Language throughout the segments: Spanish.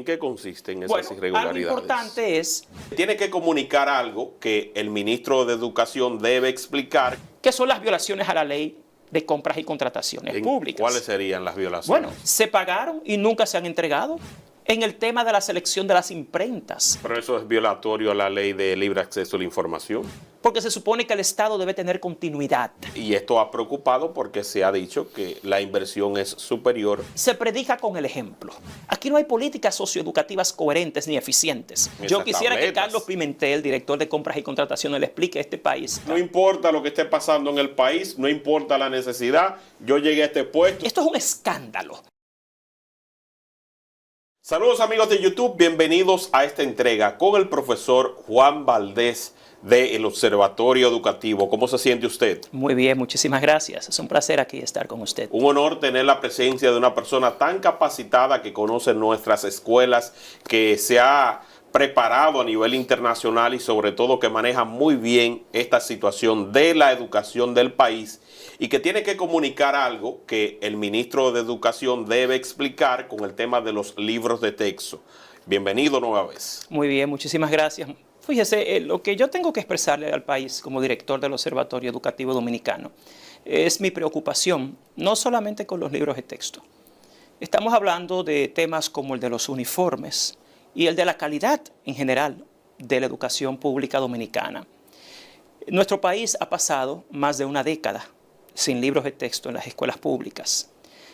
¿En qué consisten esas Bueno, irregularidades? Algo importante es... Tiene que comunicar algo que el ministro de Educación debe explicar. ¿Qué son las violaciones a la ley de compras y contrataciones públicas? ¿Cuáles serían las violaciones? Bueno, se pagaron y nunca se han entregado. En el tema de la selección de las imprentas. Pero eso es violatorio a la ley de libre acceso a la información. Porque se supone que el Estado debe tener continuidad. Y esto ha preocupado porque se ha dicho que la inversión es superior. Se predica con el ejemplo. Aquí no hay políticas socioeducativas coherentes ni eficientes. Yo quisiera que Carlos Pimentel, director de compras y contrataciones, le explique a este país. No importa lo que esté pasando en el país, no importa la necesidad, yo llegué a este puesto. Esto es un escándalo. Saludos amigos de YouTube, bienvenidos a esta entrega con el profesor Juan Valdés del Observatorio Educativo. ¿Cómo se siente usted? Muy bien, muchísimas gracias. Es un placer aquí estar con usted. Un honor tener la presencia de una persona tan capacitada que conoce nuestras escuelas, que se ha preparado a nivel internacional y sobre todo que maneja muy bien esta situación de la educación del país y que tiene que comunicar algo que el ministro de Educación debe explicar con el tema de los libros de texto. Bienvenido nueva vez. Muy bien, muchísimas gracias. Fíjese, lo que yo tengo que expresarle al país como director del Observatorio Educativo Dominicano es mi preocupación, no solamente con los libros de texto. Estamos hablando de temas como el de los uniformes y el de la calidad en general de la educación pública dominicana. Nuestro país ha pasado más de una década sin libros de texto en las escuelas públicas.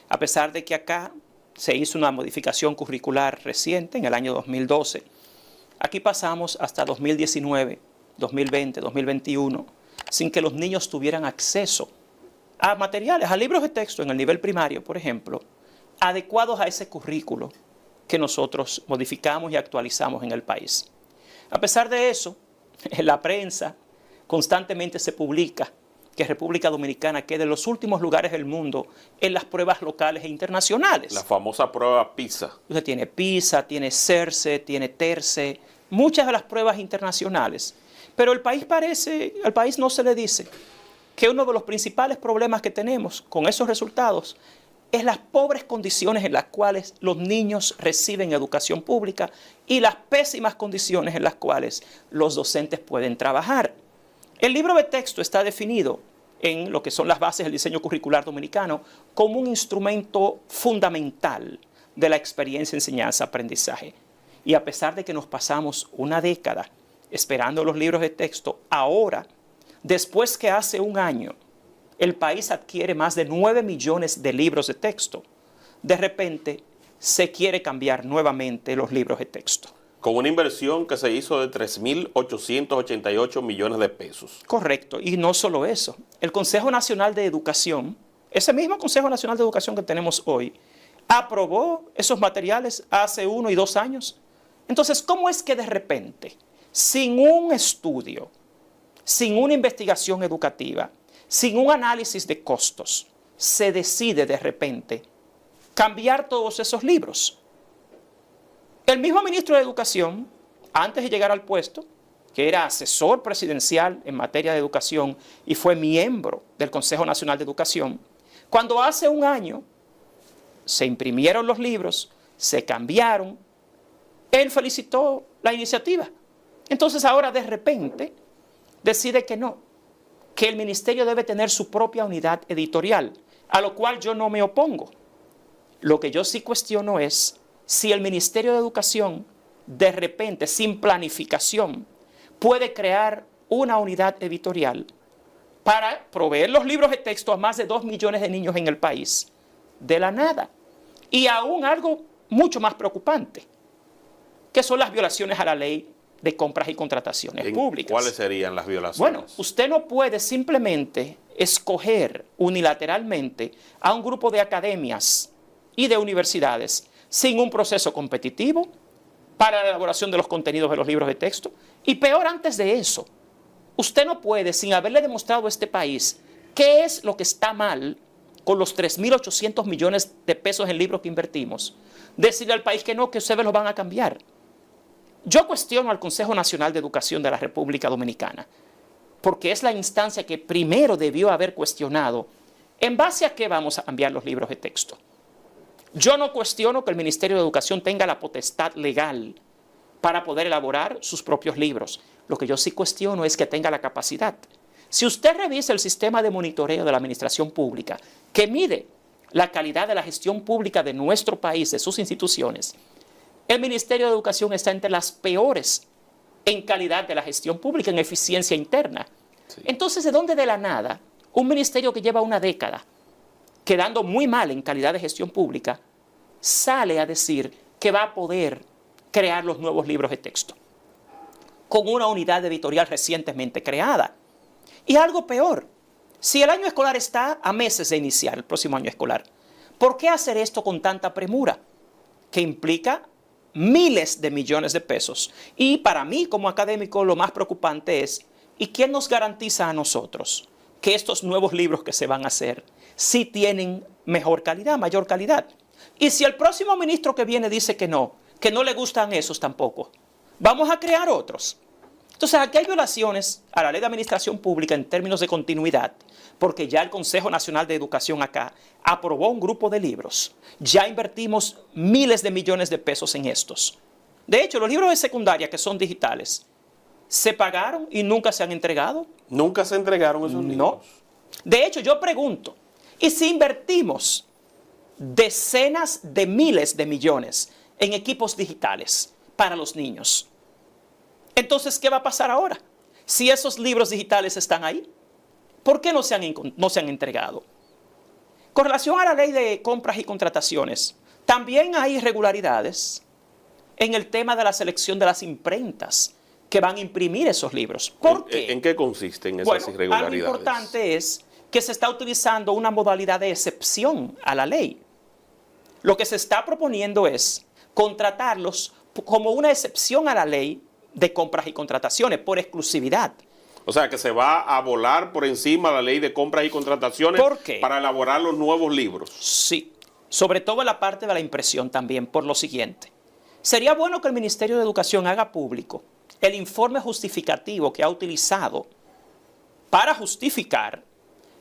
A pesar de que acá se hizo una modificación curricular reciente en el año 2012, aquí pasamos hasta 2019, 2020, 2021, sin que los niños tuvieran acceso a materiales, a libros de texto en el nivel primario, por ejemplo, adecuados a ese currículo que nosotros modificamos y actualizamos en el país. A pesar de eso, en la prensa constantemente se publica que República Dominicana queda en los últimos lugares del mundo en las pruebas locales e internacionales. La famosa prueba PISA. Usted tiene PISA, tiene CERCE, tiene TERCE, muchas de las pruebas internacionales. Pero al país no se le dice que uno de los principales problemas que tenemos con esos resultados es las pobres condiciones en las cuales los niños reciben educación pública y las pésimas condiciones en las cuales los docentes pueden trabajar. El libro de texto está definido en lo que son las bases del diseño curricular dominicano como un instrumento fundamental de la experiencia enseñanza-aprendizaje. Y a pesar de que nos pasamos una década esperando los libros de texto, ahora, después que hace un año, el país adquiere más de 9 millones de libros de texto, de repente se quiere cambiar nuevamente los libros de texto. Con una inversión que se hizo de 3.888 millones de pesos. Correcto, y no solo eso. El Consejo Nacional de Educación, ese mismo Consejo Nacional de Educación que tenemos hoy, aprobó esos materiales hace 1 y 2 años. Entonces, ¿cómo es que de repente, sin un estudio, sin una investigación educativa, sin un análisis de costos, se decide de repente cambiar todos esos libros? El mismo ministro de Educación, antes de llegar al puesto, que era asesor presidencial en materia de educación y fue miembro del Consejo Nacional de Educación, cuando hace un año se imprimieron los libros, se cambiaron, él felicitó la iniciativa. Entonces ahora de repente decide que no, que el ministerio debe tener su propia unidad editorial, a lo cual yo no me opongo. Lo que yo sí cuestiono es si el Ministerio de Educación, de repente, sin planificación, puede crear una unidad editorial para proveer los libros de texto a más de 2 millones de niños en el país, de la nada. Y aún algo mucho más preocupante, que son las violaciones a la ley de compras y contrataciones públicas. ¿Cuáles serían las violaciones? Bueno, usted no puede simplemente escoger unilateralmente a un grupo de academias y de universidades sin un proceso competitivo para la elaboración de los contenidos de los libros de texto. Y peor antes de eso, usted no puede, sin haberle demostrado a este país qué es lo que está mal con los 3.800 millones de pesos en libros que invertimos, decirle al país que no, que ustedes los van a cambiar. Yo cuestiono al Consejo Nacional de Educación de la República Dominicana, porque es la instancia que primero debió haber cuestionado en base a qué vamos a cambiar los libros de texto. Yo no cuestiono que el Ministerio de Educación tenga la potestad legal para poder elaborar sus propios libros. Lo que yo sí cuestiono es que tenga la capacidad. Si usted revisa el sistema de monitoreo de la administración pública, que mide la calidad de la gestión pública de nuestro país, de sus instituciones, el Ministerio de Educación está entre las peores en calidad de la gestión pública, en eficiencia interna. Sí. Entonces, ¿de dónde de la nada un ministerio que lleva una década quedando muy mal en calidad de gestión pública sale a decir que va a poder crear los nuevos libros de texto con una unidad editorial recientemente creada? Y algo peor, si el año escolar está a meses de iniciar, el próximo año escolar, ¿por qué hacer esto con tanta premura? Que implica miles de millones de pesos. Y para mí, como académico, lo más preocupante es, ¿y quién nos garantiza a nosotros que estos nuevos libros que se van a hacer sí tienen mejor calidad, mayor calidad? Y si el próximo ministro que viene dice que no le gustan esos tampoco, vamos a crear otros. Entonces, aquí hay violaciones a la Ley de Administración Pública en términos de continuidad, porque ya el Consejo Nacional de Educación acá aprobó un grupo de libros. Ya invertimos miles de millones de pesos en estos. De hecho, los libros de secundaria que son digitales, ¿se pagaron y nunca se han entregado? ¿Nunca se entregaron esos libros? No. De hecho, yo pregunto, ¿y si invertimos decenas de miles de millones en equipos digitales para los niños? Entonces, ¿qué va a pasar ahora? Si esos libros digitales están ahí, ¿por qué no se han entregado? Con relación a la ley de compras y contrataciones, también hay irregularidades en el tema de la selección de las imprentas que van a imprimir esos libros. ¿Por qué? ¿En qué consisten esas irregularidades? Algo importante es que se está utilizando una modalidad de excepción a la ley. Lo que se está proponiendo es contratarlos como una excepción a la ley de compras y contrataciones por exclusividad. O sea, que se va a volar por encima la ley de compras y contrataciones. ¿Por qué? Para elaborar los nuevos libros. Sí, sobre todo en la parte de la impresión también, por lo siguiente. Sería bueno que el Ministerio de Educación haga público el informe justificativo que ha utilizado para justificar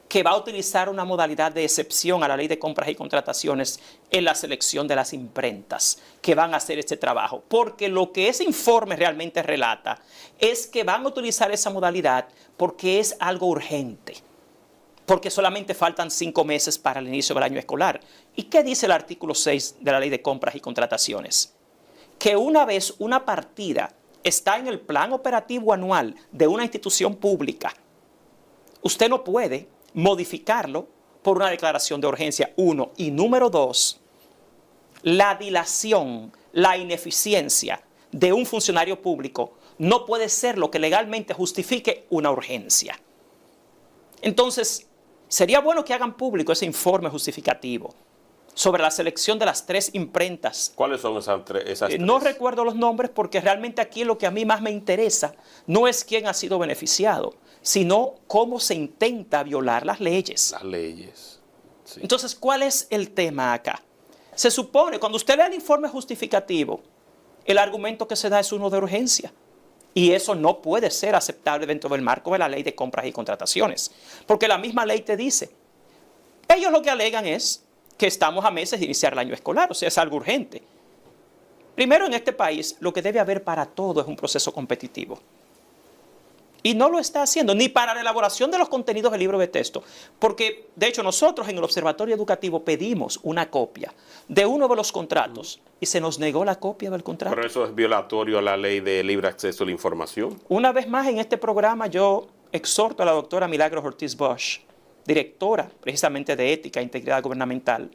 que va a utilizar una modalidad de excepción a la ley de compras y contrataciones en la selección de las imprentas que van a hacer este trabajo. Porque lo que ese informe realmente relata es que van a utilizar esa modalidad porque es algo urgente. Porque solamente faltan 5 meses para el inicio del año escolar. ¿Y qué dice el artículo 6 de la ley de compras y contrataciones? Que una vez una partida está en el plan operativo anual de una institución pública, usted no puede modificarlo por una declaración de urgencia, 1. Y número 2, la dilación, la ineficiencia de un funcionario público no puede ser lo que legalmente justifique una urgencia. Entonces, sería bueno que hagan público ese informe justificativo sobre la selección de las 3 imprentas. ¿Cuáles son esas 3? No recuerdo los nombres porque realmente aquí lo que a mí más me interesa no es quién ha sido beneficiado, sino cómo se intenta violar las leyes. Las leyes. Sí. Entonces, ¿cuál es el tema acá? Se supone, cuando usted lee el informe justificativo, el argumento que se da es uno de urgencia. Y eso no puede ser aceptable dentro del marco de la ley de compras y contrataciones. Porque la misma ley te dice, ellos lo que alegan es que estamos a meses de iniciar el año escolar, o sea, es algo urgente. Primero, en este país, lo que debe haber para todo es un proceso competitivo. Y no lo está haciendo, ni para la elaboración de los contenidos del libro de texto. Porque, de hecho, nosotros en el Observatorio Educativo pedimos una copia de uno de los contratos y se nos negó la copia del contrato. Pero eso es violatorio a la ley de libre acceso a la información. Una vez más, en este programa yo exhorto a la doctora Milagros Ortiz Bosch, directora precisamente de Ética e Integridad Gubernamental,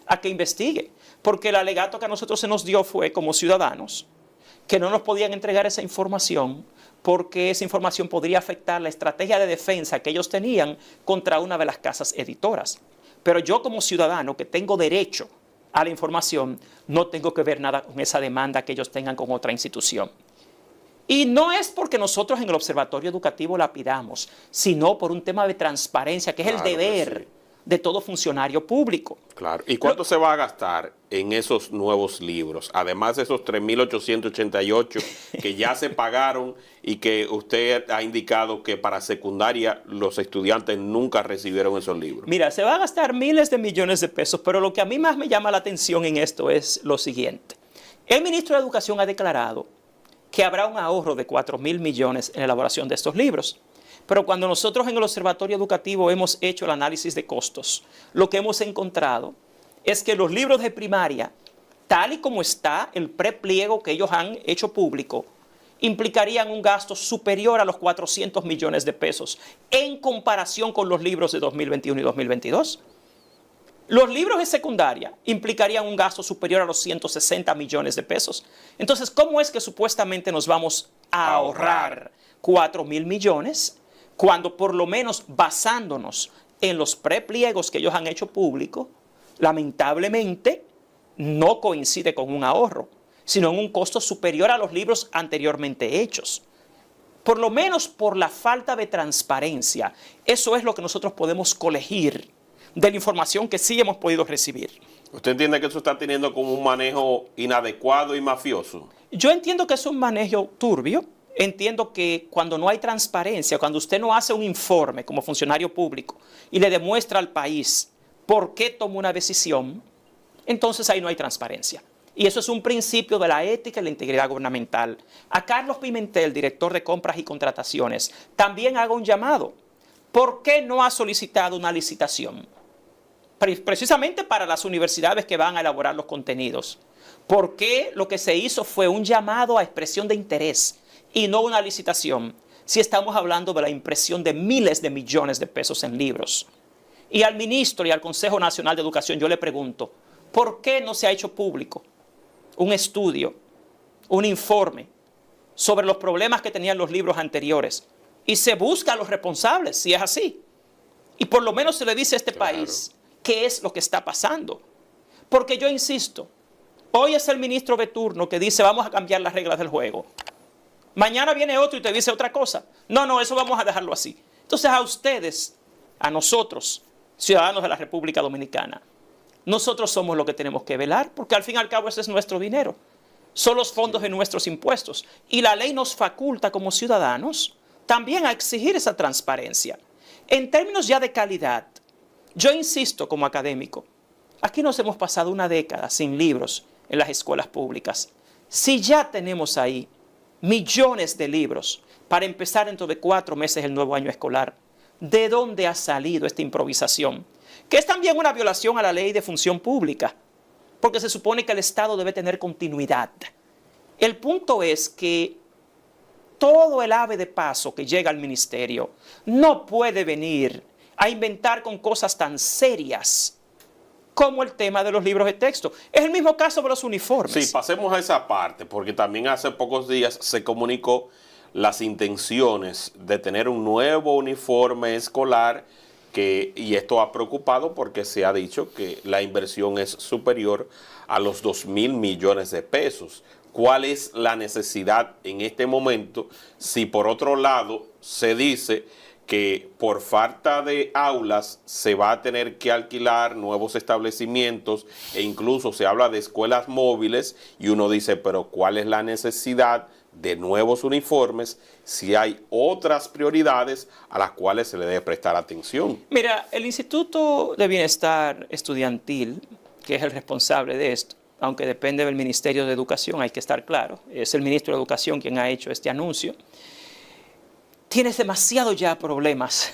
a que investigue. Porque el alegato que a nosotros se nos dio fue, como ciudadanos, que no nos podían entregar esa información porque esa información podría afectar la estrategia de defensa que ellos tenían contra una de las casas editoras. Pero yo como ciudadano que tengo derecho a la información, no tengo que ver nada con esa demanda que ellos tengan con otra institución. Y no es porque nosotros en el Observatorio Educativo la pidamos, sino por un tema de transparencia, que es el deber de todo funcionario público. Claro. ¿Y cuánto se va a gastar en esos nuevos libros? Además de esos 3.888 que ya se pagaron y que usted ha indicado que para secundaria los estudiantes nunca recibieron esos libros. Mira, se va a gastar miles de millones de pesos, pero lo que a mí más me llama la atención en esto es lo siguiente. El ministro de Educación ha declarado que habrá un ahorro de 4.000 millones en la elaboración de estos libros. Pero cuando nosotros en el Observatorio Educativo hemos hecho el análisis de costos, lo que hemos encontrado es que los libros de primaria, tal y como está el prepliego que ellos han hecho público, implicarían un gasto superior a los 400 millones de pesos en comparación con los libros de 2021 y 2022. Los libros de secundaria implicarían un gasto superior a los 160 millones de pesos. Entonces, ¿cómo es que supuestamente nos vamos a ahorrar 4.000 millones cuando por lo menos basándonos en los prepliegos que ellos han hecho público, lamentablemente no coincide con un ahorro, sino en un costo superior a los libros anteriormente hechos? Por lo menos por la falta de transparencia, eso es lo que nosotros podemos colegir de la información que sí hemos podido recibir. ¿Usted entiende que eso está teniendo como un manejo inadecuado y mafioso? Yo entiendo que es un manejo turbio. Entiendo que cuando no hay transparencia, cuando usted no hace un informe como funcionario público y le demuestra al país por qué toma una decisión, entonces ahí no hay transparencia. Y eso es un principio de la ética y la integridad gubernamental. A Carlos Pimentel, director de compras y contrataciones, también hago un llamado. ¿Por qué no ha solicitado una licitación? Precisamente para las universidades que van a elaborar los contenidos. ¿Por qué lo que se hizo fue un llamado a expresión de interés y no una licitación, si estamos hablando de la impresión de miles de millones de pesos en libros? Y al ministro y al Consejo Nacional de Educación yo le pregunto, ¿por qué no se ha hecho público un estudio, un informe sobre los problemas que tenían los libros anteriores? Y se busca a los responsables, si es así. Y por lo menos se le dice a este país qué es lo que está pasando. Porque yo insisto, hoy es el ministro de turno que dice vamos a cambiar las reglas del juego. Mañana viene otro y te dice otra cosa. No, eso vamos a dejarlo así. Entonces a ustedes, a nosotros, ciudadanos de la República Dominicana, nosotros somos los que tenemos que velar, porque al fin y al cabo ese es nuestro dinero. Son los fondos de nuestros impuestos. Y la ley nos faculta como ciudadanos también a exigir esa transparencia. En términos ya de calidad, yo insisto como académico, aquí nos hemos pasado una década sin libros en las escuelas públicas. Si ya tenemos ahí millones de libros para empezar dentro de 4 meses el nuevo año escolar, ¿de dónde ha salido esta improvisación? Que es también una violación a la ley de función pública, porque se supone que el Estado debe tener continuidad. El punto es que todo el ave de paso que llega al ministerio no puede venir a inventar con cosas tan serias como el tema de los libros de texto. Es el mismo caso de los uniformes. Sí, pasemos a esa parte, porque también hace pocos días se comunicó las intenciones de tener un nuevo uniforme escolar, y esto ha preocupado porque se ha dicho que la inversión es superior a los 2.000 millones de pesos. ¿Cuál es la necesidad en este momento si por otro lado se dice que por falta de aulas se va a tener que alquilar nuevos establecimientos e incluso se habla de escuelas móviles y uno dice, pero ¿cuál es la necesidad de nuevos uniformes si hay otras prioridades a las cuales se le debe prestar atención? Mira, el Instituto de Bienestar Estudiantil, que es el responsable de esto, aunque depende del Ministerio de Educación, hay que estar claro, es el ministro de Educación quien ha hecho este anuncio, tienes demasiado ya problemas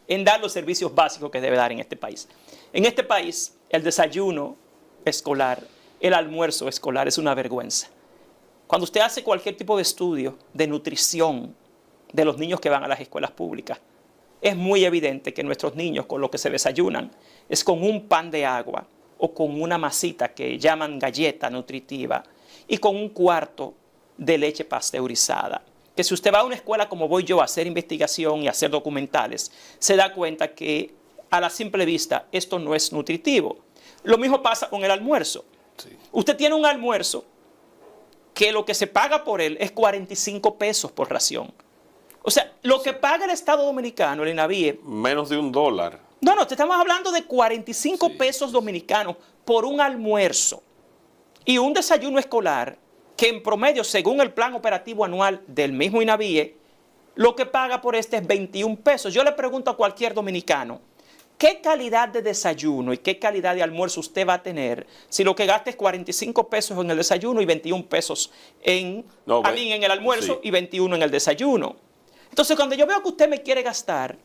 en dar los servicios básicos que debe dar en este país. En este país, el desayuno escolar, el almuerzo escolar es una vergüenza. Cuando usted hace cualquier tipo de estudio de nutrición de los niños que van a las escuelas públicas, es muy evidente que nuestros niños con lo que se desayunan es con un pan de agua o con una masita que llaman galleta nutritiva y con un cuarto de leche pasteurizada. Que si usted va a una escuela como voy yo a hacer investigación y a hacer documentales, se da cuenta que a la simple vista esto no es nutritivo. Lo mismo pasa con el almuerzo. Sí. Usted tiene un almuerzo que lo que se paga por él es 45 pesos por ración. O sea, lo que paga el Estado Dominicano, el INAVIE... Menos de $1. No, te estamos hablando de 45 pesos dominicanos por un almuerzo y un desayuno escolar que en promedio, según el plan operativo anual del mismo INAVIE, lo que paga por este es 21 pesos. Yo le pregunto a cualquier dominicano, ¿qué calidad de desayuno y qué calidad de almuerzo usted va a tener si lo que gasta es 45 pesos en el desayuno y 21 pesos en el almuerzo y 21 en el desayuno? Entonces, cuando yo veo que usted me quiere gastar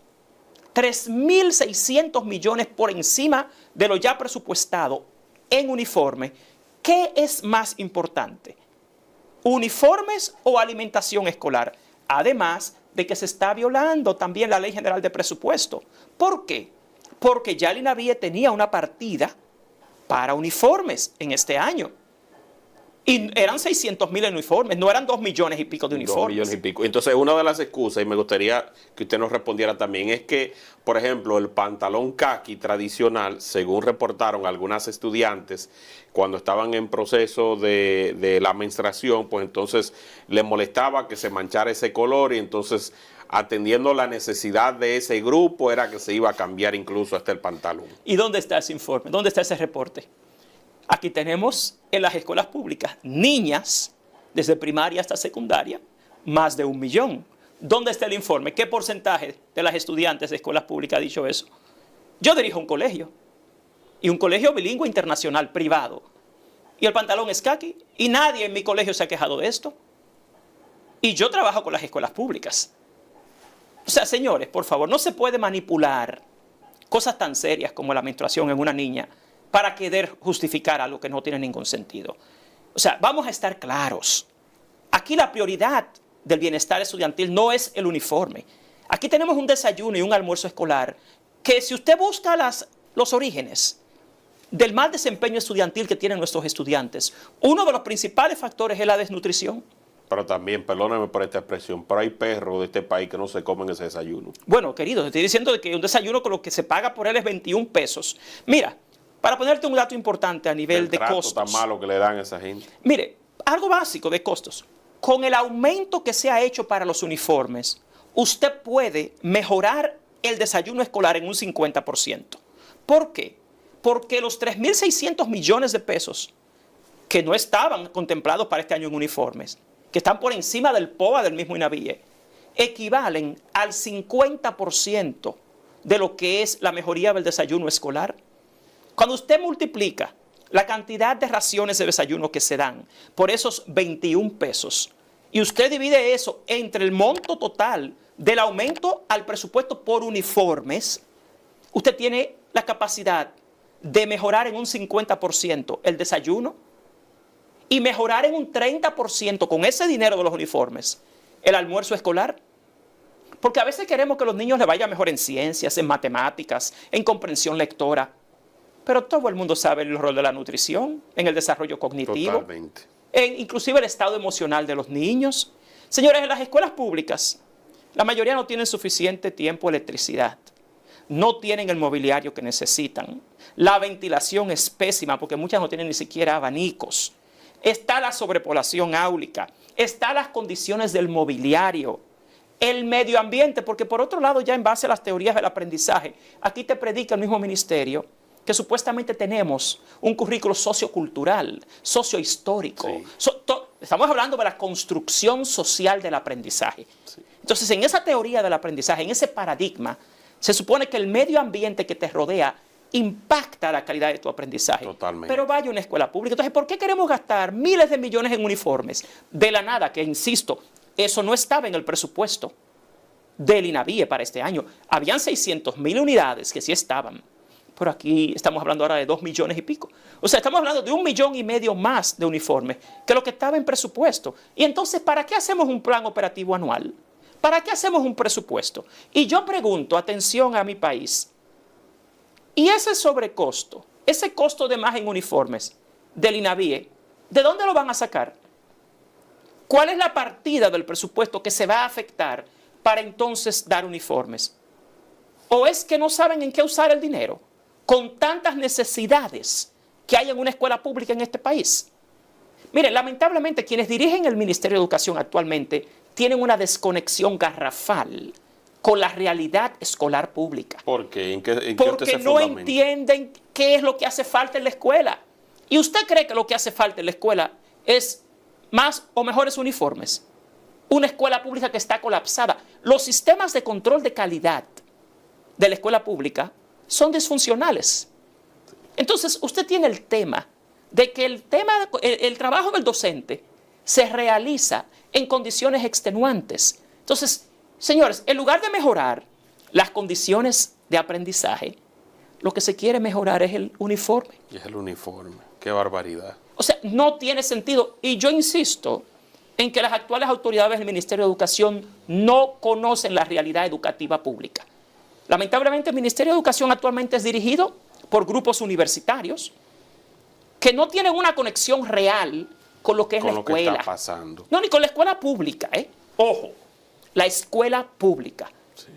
3.600 millones por encima de lo ya presupuestado en uniforme, ¿qué es más importante? ¿Uniformes o alimentación escolar? Además de que se está violando también la Ley General de Presupuesto. ¿Por qué? Porque ya el INAVIE tenía una partida para uniformes en este año. Y eran 600.000 en uniformes, no eran 2 millones y pico de uniformes. 2 millones y pico. Entonces, una de las excusas, y me gustaría que usted nos respondiera también, es que, por ejemplo, el pantalón caqui tradicional, según reportaron algunas estudiantes, cuando estaban en proceso de la menstruación, pues entonces les molestaba que se manchara ese color y entonces, atendiendo la necesidad de ese grupo, era que se iba a cambiar incluso hasta el pantalón. ¿Y dónde está ese informe? ¿Dónde está ese reporte? Aquí tenemos en las escuelas públicas niñas, desde primaria hasta secundaria, más de 1 millón. ¿Dónde está el informe? ¿Qué porcentaje de las estudiantes de escuelas públicas ha dicho eso? Yo dirijo un colegio, y un colegio bilingüe internacional privado, y el pantalón es caqui, y nadie en mi colegio se ha quejado de esto. Y yo trabajo con las escuelas públicas. O sea, señores, por favor, no se puede manipular cosas tan serias como la menstruación en una niña para querer justificar algo que no tiene ningún sentido. O sea, vamos a estar claros. Aquí la prioridad del bienestar estudiantil no es el uniforme. Aquí tenemos un desayuno y un almuerzo escolar que, si usted busca los orígenes del mal desempeño estudiantil que tienen nuestros estudiantes, uno de los principales factores es la desnutrición. Pero también, perdóname por esta expresión, pero hay perros de este país que no se comen ese desayuno. Bueno, querido, te estoy diciendo de que un desayuno con lo que se paga por él es 21 pesos. Mira, para ponerte un dato importante a nivel de costos. El trato tan malo que le dan a esa gente. Mire, algo básico de costos. Con el aumento que se ha hecho para los uniformes, usted puede mejorar el desayuno escolar en un 50%. ¿Por qué? Porque los 3.600 millones de pesos que no estaban contemplados para este año en uniformes, que están por encima del POA del mismo INAVIE, equivalen al 50% de lo que es la mejoría del desayuno escolar. Cuando usted multiplica la cantidad de raciones de desayuno que se dan por esos 21 pesos y usted divide eso entre el monto total del aumento al presupuesto por uniformes, usted tiene la capacidad de mejorar en un 50% el desayuno y mejorar en un 30% con ese dinero de los uniformes el almuerzo escolar. Porque a veces queremos que los niños les vaya mejor en ciencias, en matemáticas, en comprensión lectora. Pero todo el mundo sabe el rol de la nutrición en el desarrollo cognitivo. Totalmente. Inclusive el estado emocional de los niños. Señores, en las escuelas públicas, la mayoría no tienen suficiente tiempo de electricidad. No tienen el mobiliario que necesitan. La ventilación es pésima porque muchas no tienen ni siquiera abanicos. Está la sobrepoblación áulica. Están las condiciones del mobiliario. El medio ambiente, porque por otro lado, ya en base a las teorías del aprendizaje, aquí te predica el mismo ministerio que supuestamente tenemos un currículo sociocultural, sociohistórico. Sí. Estamos hablando de la construcción social del aprendizaje. Sí. Entonces, en esa teoría del aprendizaje, en ese paradigma, se supone que el medio ambiente que te rodea impacta la calidad de tu aprendizaje. Totalmente. Pero vaya a una escuela pública. Entonces, ¿por qué queremos gastar miles de millones en uniformes? De la nada, que insisto, eso no estaba en el presupuesto del INAVIE para este año. Habían 600.000 unidades que sí estaban. Pero aquí estamos hablando ahora de 2 millones y pico. O sea, estamos hablando de 1,5 millones más de uniformes que lo que estaba en presupuesto. Y entonces, ¿para qué hacemos un plan operativo anual? ¿Para qué hacemos un presupuesto? Y yo pregunto, atención a mi país, ¿y ese sobrecosto, ese costo de más en uniformes del INAVIE, de dónde lo van a sacar? ¿Cuál es la partida del presupuesto que se va a afectar para entonces dar uniformes? ¿O es que no saben en qué usar el dinero con tantas necesidades que hay en una escuela pública en este país? Miren, lamentablemente quienes dirigen el Ministerio de Educación actualmente tienen una desconexión garrafal con la realidad escolar pública. ¿Por qué? ¿En qué usted Porque se no fundamenta? entienden qué es lo que hace falta en la escuela. ¿Y usted cree que lo que hace falta en la escuela es más o mejores uniformes? Una escuela pública que está colapsada. Los sistemas de control de calidad de la escuela pública son disfuncionales. Entonces, usted tiene el tema de que el trabajo del docente se realiza en condiciones extenuantes. Entonces, señores, en lugar de mejorar las condiciones de aprendizaje, lo que se quiere mejorar es el uniforme. Y es el uniforme. Qué barbaridad. O sea, no tiene sentido. Y yo insisto en que las actuales autoridades del Ministerio de Educación no conocen la realidad educativa pública. Lamentablemente, el Ministerio de Educación actualmente es dirigido por grupos universitarios que no tienen una conexión real con lo que es la escuela. Con lo que está pasando. No, ni con la escuela pública, ¿eh? Ojo, la escuela pública. Sí.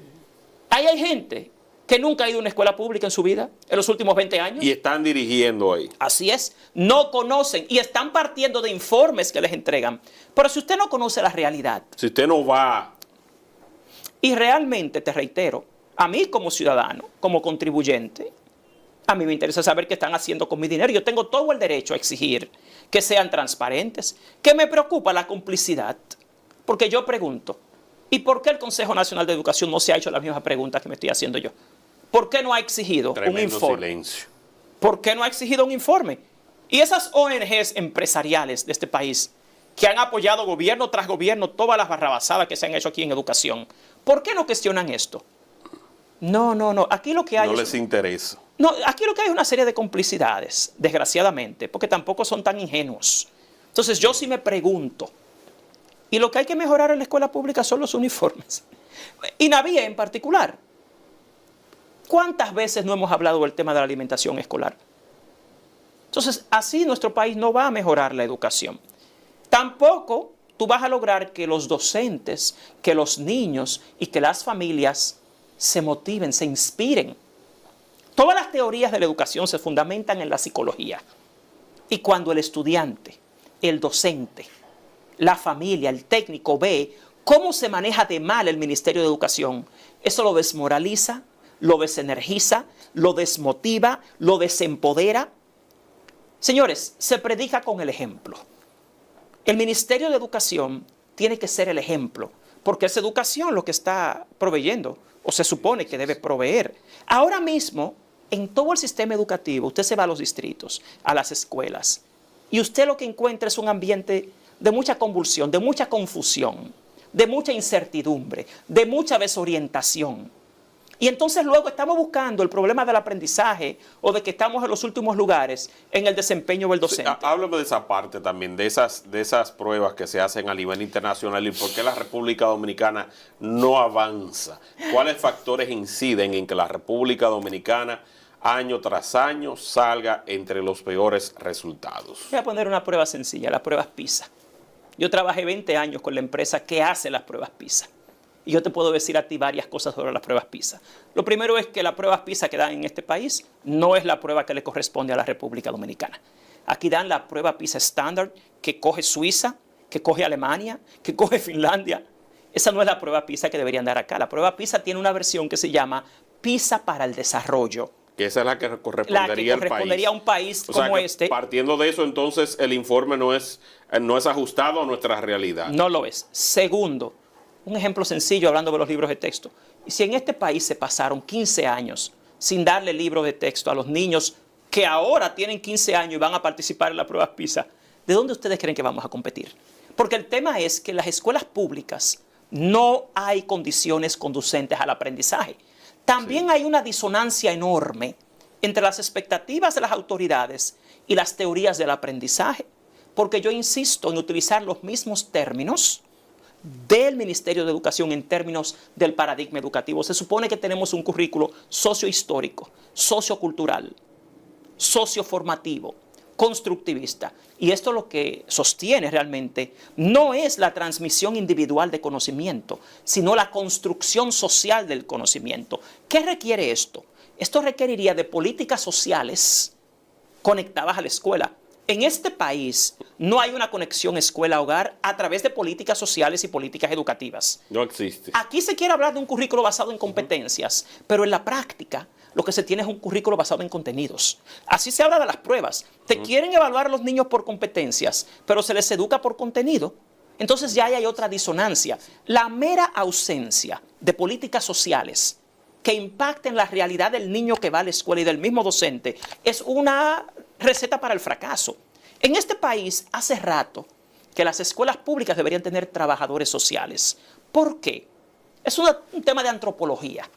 Ahí hay gente que nunca ha ido a una escuela pública en su vida, en los últimos 20 años. Y están dirigiendo ahí. Así es, no conocen y están partiendo de informes que les entregan. Pero si usted no conoce la realidad. Si usted no va. Y realmente, te reitero, a mí como ciudadano, como contribuyente, a mí me interesa saber qué están haciendo con mi dinero. Yo tengo todo el derecho a exigir que sean transparentes. ¿Qué me preocupa? La complicidad. Porque yo pregunto, ¿y por qué el Consejo Nacional de Educación no se ha hecho las mismas preguntas que me estoy haciendo yo? ¿Por qué no ha exigido un informe? Silencio. ¿Por qué no ha exigido un informe? Y esas ONGs empresariales de este país que han apoyado gobierno tras gobierno todas las barrabasadas que se han hecho aquí en educación, ¿por qué no cuestionan esto? No. Aquí lo que hay no les interesa. No, aquí lo que hay es una serie de complicidades, desgraciadamente, porque tampoco son tan ingenuos. Entonces yo sí me pregunto, y lo que hay que mejorar en la escuela pública son los uniformes. Y Navía en particular. ¿Cuántas veces no hemos hablado del tema de la alimentación escolar? Entonces, así nuestro país no va a mejorar la educación. Tampoco tú vas a lograr que los docentes, que los niños y que las familias se motiven, se inspiren. Todas las teorías de la educación se fundamentan en la psicología. Y cuando el estudiante, el docente, la familia, el técnico ve cómo se maneja de mal el Ministerio de Educación, eso lo desmoraliza, lo desenergiza, lo desmotiva, lo desempodera. Señores, se predica con el ejemplo. El Ministerio de Educación tiene que ser el ejemplo, porque es educación lo que está proveyendo, o se supone que debe proveer. Ahora mismo, en todo el sistema educativo, usted se va a los distritos, a las escuelas, y usted lo que encuentra es un ambiente de mucha convulsión, de mucha confusión, de mucha incertidumbre, de mucha desorientación. Y entonces luego estamos buscando el problema del aprendizaje o de que estamos en los últimos lugares en el desempeño del docente. Sí, háblame de esa parte también, de esas pruebas que se hacen a nivel internacional y por qué la República Dominicana no avanza. ¿Cuáles factores inciden en que la República Dominicana año tras año salga entre los peores resultados? Voy a poner una prueba sencilla, las pruebas PISA. Yo trabajé 20 años con la empresa que hace las pruebas PISA. Y yo te puedo decir a ti varias cosas sobre las pruebas PISA. Lo primero es que las pruebas PISA que dan en este país no es la prueba que le corresponde a la República Dominicana. Aquí dan la prueba PISA estándar que coge Suiza, que coge Alemania, que coge Finlandia. Esa no es la prueba PISA que deberían dar acá. La prueba PISA tiene una versión que se llama PISA para el desarrollo. Que esa es la que correspondería a un país como este. Partiendo de eso, entonces, el informe no es ajustado a nuestra realidad. No lo es. Segundo, un ejemplo sencillo hablando de los libros de texto. Y si en este país se pasaron 15 años sin darle libros de texto a los niños que ahora tienen 15 años y van a participar en las pruebas PISA, ¿de dónde ustedes creen que vamos a competir? Porque el tema es que en las escuelas públicas no hay condiciones conducentes al aprendizaje. También hay una disonancia enorme entre las expectativas de las autoridades y las teorías del aprendizaje. Porque yo insisto en utilizar los mismos términos del Ministerio de Educación en términos del paradigma educativo. Se supone que tenemos un currículo sociohistórico, sociocultural, socioformativo, constructivista. Y esto lo que sostiene realmente no es la transmisión individual de conocimiento, sino la construcción social del conocimiento. ¿Qué requiere esto? Esto requeriría de políticas sociales conectadas a la escuela. En este país no hay una conexión escuela-hogar a través de políticas sociales y políticas educativas. No existe. Aquí se quiere hablar de un currículo basado en competencias, pero en la práctica lo que se tiene es un currículo basado en contenidos. Así se habla de las pruebas. Te quieren evaluar a los niños por competencias, pero se les educa por contenido. Entonces ya hay otra disonancia. La mera ausencia de políticas sociales que impacten la realidad del niño que va a la escuela y del mismo docente es una receta para el fracaso. En este país hace rato que las escuelas públicas deberían tener trabajadores sociales. ¿Por qué? Es un tema de antropología.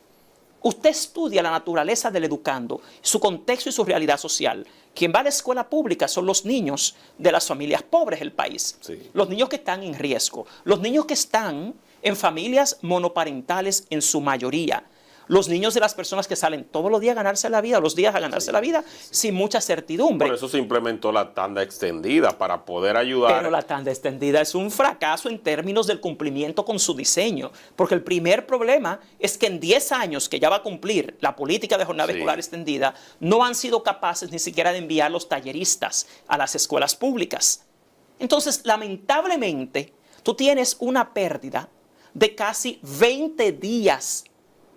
Usted estudia la naturaleza del educando, su contexto y su realidad social. Quien va a la escuela pública son los niños de las familias pobres del país. Sí. Los niños que están en riesgo. Los niños que están en familias monoparentales en su mayoría. Los niños de las personas que salen todos los días a ganarse la vida, los días a ganarse la vida, sin mucha certidumbre. Por eso se implementó la tanda extendida, para poder ayudar. Pero la tanda extendida es un fracaso en términos del cumplimiento con su diseño. Porque el primer problema es que en 10 años que ya va a cumplir la política de jornada escolar extendida, no han sido capaces ni siquiera de enviar los talleristas a las escuelas públicas. Entonces, lamentablemente, tú tienes una pérdida de casi 20 días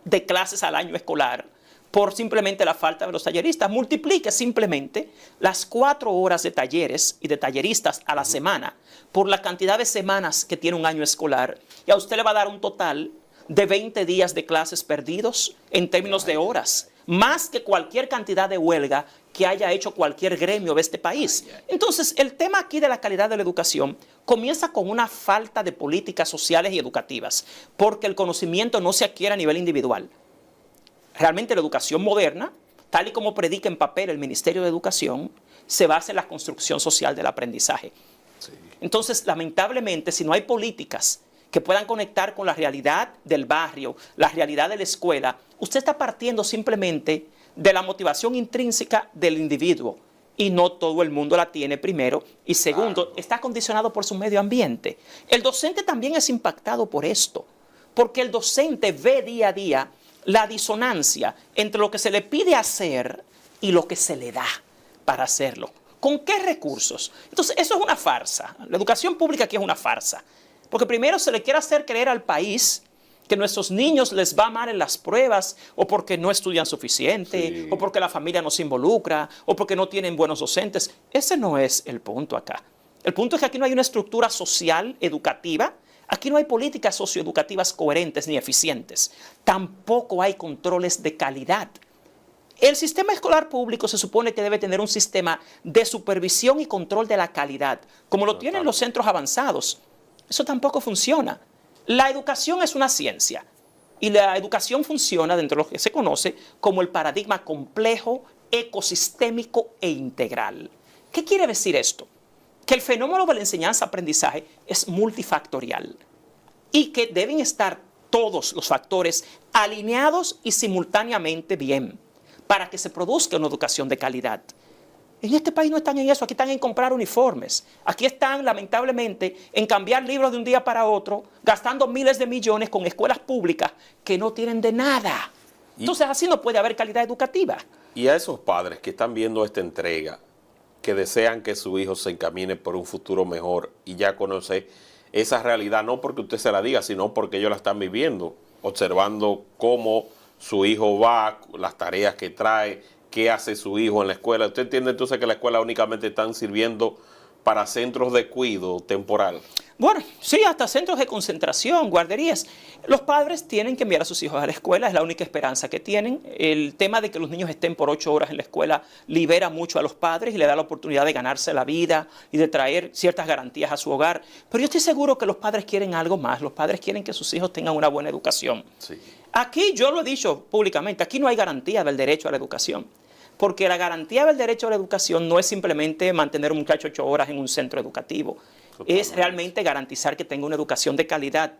de clases al año escolar por simplemente la falta de los talleristas. Multiplique simplemente las 4 horas de talleres y de talleristas a la semana por la cantidad de semanas que tiene un año escolar y a usted le va a dar un total de 20 días de clases perdidos en términos de horas, más que cualquier cantidad de huelga que haya hecho cualquier gremio de este país. Entonces, el tema aquí de la calidad de la educación comienza con una falta de políticas sociales y educativas, porque el conocimiento no se adquiere a nivel individual. Realmente la educación moderna, tal y como predica en papel el Ministerio de Educación, se basa en la construcción social del aprendizaje. Sí. Entonces, lamentablemente, si no hay políticas que puedan conectar con la realidad del barrio, la realidad de la escuela, usted está partiendo simplemente de la motivación intrínseca del individuo y no todo el mundo la tiene, primero, y segundo, está condicionado por su medio ambiente. El docente también es impactado por esto, porque el docente ve día a día la disonancia entre lo que se le pide hacer y lo que se le da para hacerlo. ¿Con qué recursos? Entonces, eso es una farsa. La educación pública aquí es una farsa. Porque primero se le quiere hacer creer al país que a nuestros niños les va mal en las pruebas, o porque no estudian suficiente, o porque la familia no se involucra, o porque no tienen buenos docentes. Ese no es el punto acá. El punto es que aquí no hay una estructura social, educativa. Aquí no hay políticas socioeducativas coherentes ni eficientes. Tampoco hay controles de calidad. El sistema escolar público se supone que debe tener un sistema de supervisión y control de la calidad, como lo tienen los centros avanzados. Eso tampoco funciona. La educación es una ciencia y la educación funciona dentro de lo que se conoce como el paradigma complejo, ecosistémico e integral. ¿Qué quiere decir esto? Que el fenómeno de la enseñanza-aprendizaje es multifactorial y que deben estar todos los factores alineados y simultáneamente bien para que se produzca una educación de calidad. En este país no están en eso, aquí están en comprar uniformes. Aquí están, lamentablemente, en cambiar libros de un día para otro, gastando miles de millones con escuelas públicas que no tienen de nada. Entonces, así no puede haber calidad educativa. Y a esos padres que están viendo esta entrega, que desean que su hijo se encamine por un futuro mejor y ya conoce esa realidad, no porque usted se la diga, sino porque ellos la están viviendo, observando cómo su hijo va, las tareas que trae, qué hace su hijo en la escuela. ¿Usted entiende entonces que la escuela únicamente están sirviendo para centros de cuidado temporal? Bueno, sí, hasta centros de concentración, guarderías. Los padres tienen que enviar a sus hijos a la escuela, es la única esperanza que tienen. El tema de que los niños estén por 8 horas en la escuela libera mucho a los padres y le da la oportunidad de ganarse la vida y de traer ciertas garantías a su hogar. Pero yo estoy seguro que los padres quieren algo más. Los padres quieren que sus hijos tengan una buena educación. Sí. Aquí, yo lo he dicho públicamente, aquí no hay garantía del derecho a la educación. Porque la garantía del derecho a la educación no es simplemente mantener a un muchacho 8 horas en un centro educativo. Totalmente. Es realmente garantizar que tenga una educación de calidad.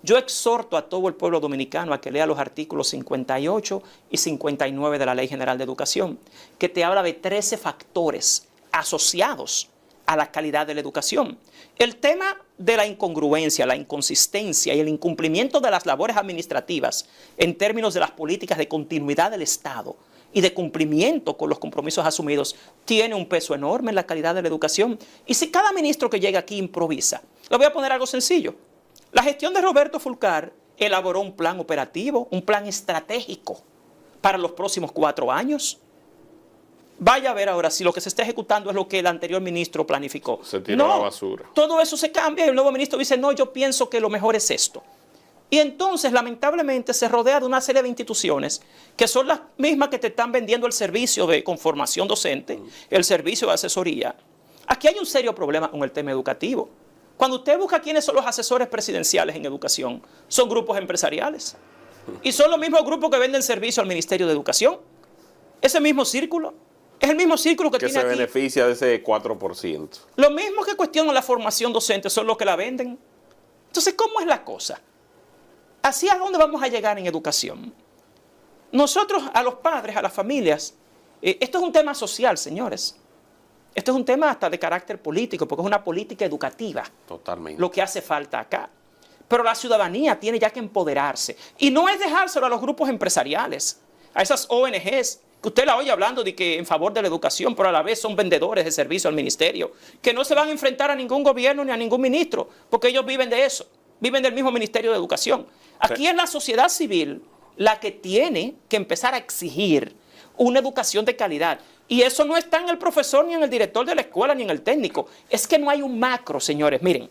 Yo exhorto a todo el pueblo dominicano a que lea los artículos 58 y 59 de la Ley General de Educación, que te habla de 13 factores asociados a la calidad de la educación. El tema de la incongruencia, la inconsistencia y el incumplimiento de las labores administrativas en términos de las políticas de continuidad del Estado y de cumplimiento con los compromisos asumidos tiene un peso enorme en la calidad de la educación. Y si cada ministro que llega aquí improvisa, le voy a poner algo sencillo. La gestión de Roberto Fulcar elaboró un plan operativo, un plan estratégico para los próximos 4 años. Vaya a ver ahora si lo que se está ejecutando es lo que el anterior ministro planificó. Se tiró a la basura. Todo eso se cambia y el nuevo ministro dice, no, yo pienso que lo mejor es esto. Y entonces, lamentablemente, se rodea de una serie de instituciones que son las mismas que te están vendiendo el servicio de conformación docente, el servicio de asesoría. Aquí hay un serio problema con el tema educativo. Cuando usted busca quiénes son los asesores presidenciales en educación, son grupos empresariales. Y son los mismos grupos que venden servicio al Ministerio de Educación. Ese mismo círculo. Es el mismo círculo que tiene se aquí. Beneficia de ese 4%. Los mismos que cuestionan la formación docente son los que la venden. Entonces, ¿cómo es la cosa? ¿Hacia dónde vamos a llegar en educación? Nosotros, a los padres, a las familias, esto es un tema social, señores. Esto es un tema hasta de carácter político, porque es una política educativa. Totalmente. Lo que hace falta acá. Pero la ciudadanía tiene ya que empoderarse. Y no es dejárselo a los grupos empresariales, a esas ONGs, que usted la oye hablando de que en favor de la educación, pero a la vez son vendedores de servicio al ministerio, que no se van a enfrentar a ningún gobierno ni a ningún ministro, porque ellos viven de eso, viven del mismo Ministerio de Educación. Aquí es la sociedad civil la que tiene que empezar a exigir una educación de calidad. Y eso no está en el profesor, ni en el director de la escuela, ni en el técnico. Es que no hay un macro, señores. Miren,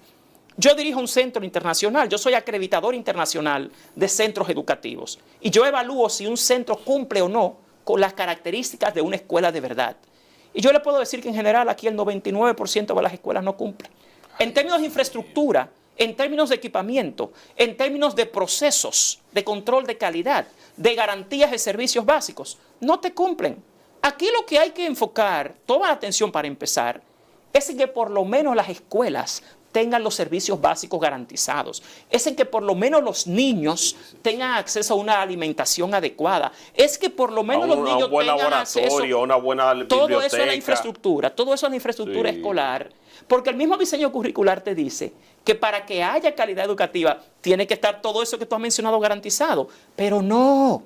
yo dirijo un centro internacional, yo soy acreditador internacional de centros educativos. Y yo evalúo si un centro cumple o no con las características de una escuela de verdad. Y yo le puedo decir que en general aquí el 99% de las escuelas no cumplen. En términos de infraestructura, en términos de equipamiento, en términos de procesos, de control de calidad, de garantías de servicios básicos, no te cumplen. Aquí lo que hay que enfocar, toda la atención para empezar, es en que por lo menos las escuelas tengan los servicios básicos garantizados. Es en que por lo menos los niños tengan acceso a una alimentación adecuada. Es que por lo menos los niños tengan acceso a una buena biblioteca. Todo eso es la infraestructura, todo eso es la infraestructura escolar. Porque el mismo diseño curricular te dice que para que haya calidad educativa tiene que estar todo eso que tú has mencionado garantizado. Pero no,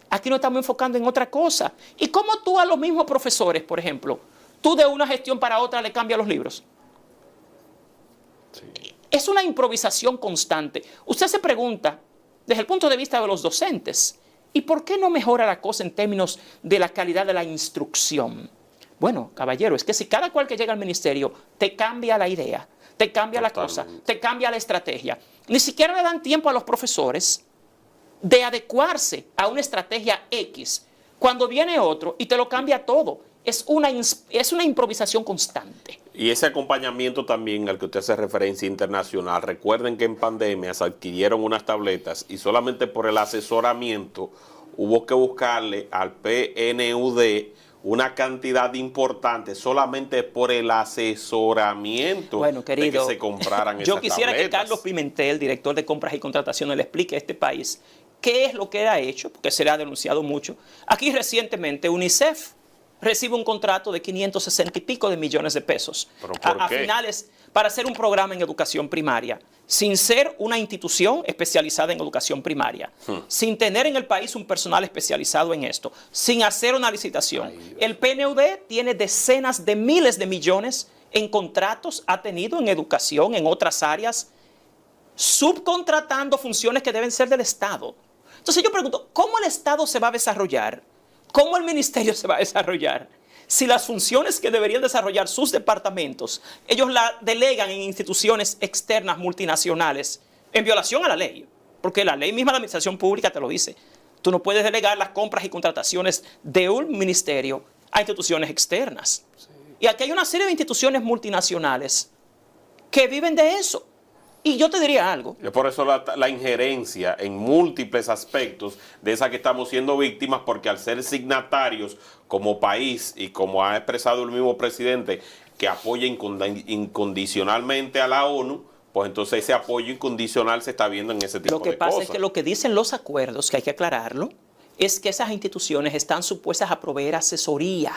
aquí nos estamos enfocando en otra cosa. ¿Y cómo tú a los mismos profesores, por ejemplo, tú de una gestión para otra le cambias los libros? Sí. Es una improvisación constante. Usted se pregunta, desde el punto de vista de los docentes, ¿y por qué no mejora la cosa en términos de la calidad de la instrucción? Bueno, caballero, es que si cada cual que llega al ministerio te cambia la idea, te cambia la cosa, te cambia la estrategia, ni siquiera le dan tiempo a los profesores de adecuarse a una estrategia X. Cuando viene otro y te lo cambia todo, es una improvisación constante. Y ese acompañamiento también al que usted hace referencia internacional. Recuerden que en pandemia se adquirieron unas tabletas y solamente por el asesoramiento hubo que buscarle al PNUD una cantidad importante solamente por el asesoramiento, bueno, querido, de que se compraran esas yo quisiera tabletas. Que Carlos Pimentel, director de compras y contrataciones, le explique a este país qué es lo que ha hecho, porque se le ha denunciado mucho. Aquí recientemente UNICEF recibe un contrato de 560 y pico de millones de pesos a finales para hacer un programa en educación primaria, sin ser una institución especializada en educación primaria, sin tener en el país un personal especializado en esto, sin hacer una licitación. El PNUD tiene decenas de miles de millones en contratos, ha tenido en educación, en otras áreas, subcontratando funciones que deben ser del Estado. Entonces yo pregunto, ¿cómo el Estado se va a desarrollar? ¿Cómo el ministerio se va a desarrollar? Si las funciones que deberían desarrollar sus departamentos, ellos la delegan en instituciones externas multinacionales en violación a la ley. Porque la ley misma de la administración pública te lo dice. Tú no puedes delegar las compras y contrataciones de un ministerio a instituciones externas. Sí. Y aquí hay una serie de instituciones multinacionales que viven de eso. Y yo te diría algo. Es por eso la injerencia en múltiples aspectos de esa que estamos siendo víctimas, porque al ser signatarios como país y como ha expresado el mismo presidente, que apoya incondicionalmente a la ONU, pues entonces ese apoyo incondicional se está viendo en ese tipo de cosas. Lo que pasa es que lo que dicen los acuerdos, que hay que aclararlo, es que esas instituciones están supuestas a proveer asesoría.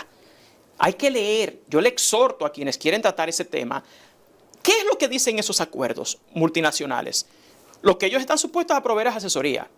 Hay que leer. Yo le exhorto a quienes quieren tratar ese tema. ¿Qué es lo que dicen esos acuerdos multinacionales? Lo que ellos están supuestos a proveer es asesoría,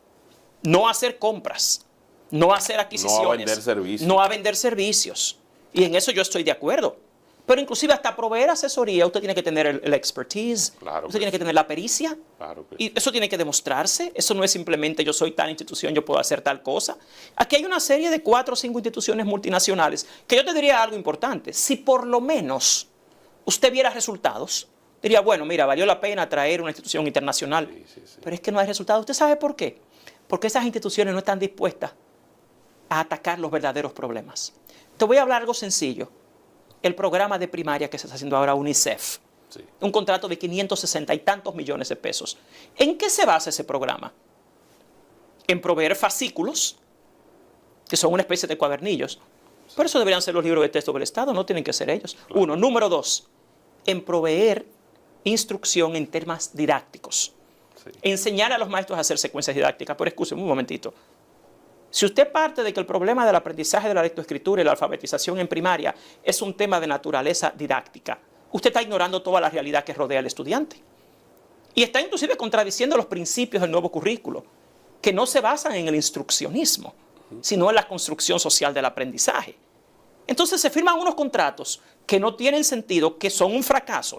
no hacer compras. no a hacer adquisiciones, no a vender servicios. no a vender servicios. Y en eso yo estoy de acuerdo. Pero inclusive hasta proveer asesoría, usted tiene que tener el expertise, Claro usted que tiene que tener la pericia. Claro que Y eso tiene que demostrarse. Eso no es simplemente yo soy tal institución, yo puedo hacer tal cosa. Aquí hay una serie de 4 o 5 instituciones multinacionales que yo te diría algo importante. Si por lo menos usted viera resultados, diría, bueno, mira, valió la pena traer una institución internacional. Sí. Pero es que no hay resultados. ¿Usted sabe por qué? Porque esas instituciones no están dispuestas a atacar los verdaderos problemas. Te voy a hablar algo sencillo. El programa de primaria que se está haciendo ahora, UNICEF. Sí. Un contrato de 560 y tantos millones de pesos. ¿En qué se basa ese programa? En proveer fascículos, que son una especie de cuadernillos. Por eso deberían ser los libros de texto del Estado, no tienen que ser ellos. Claro. Uno. Número 2, en proveer instrucción en temas didácticos. Sí. Enseñar a los maestros a hacer secuencias didácticas. Pero escúcheme un momentito. Si usted parte de que el problema del aprendizaje de la lectoescritura y la alfabetización en primaria es un tema de naturaleza didáctica, usted está ignorando toda la realidad que rodea al estudiante. Y está inclusive contradiciendo los principios del nuevo currículo, que no se basan en el instruccionismo, sino en la construcción social del aprendizaje. Entonces se firman unos contratos que no tienen sentido, que son un fracaso.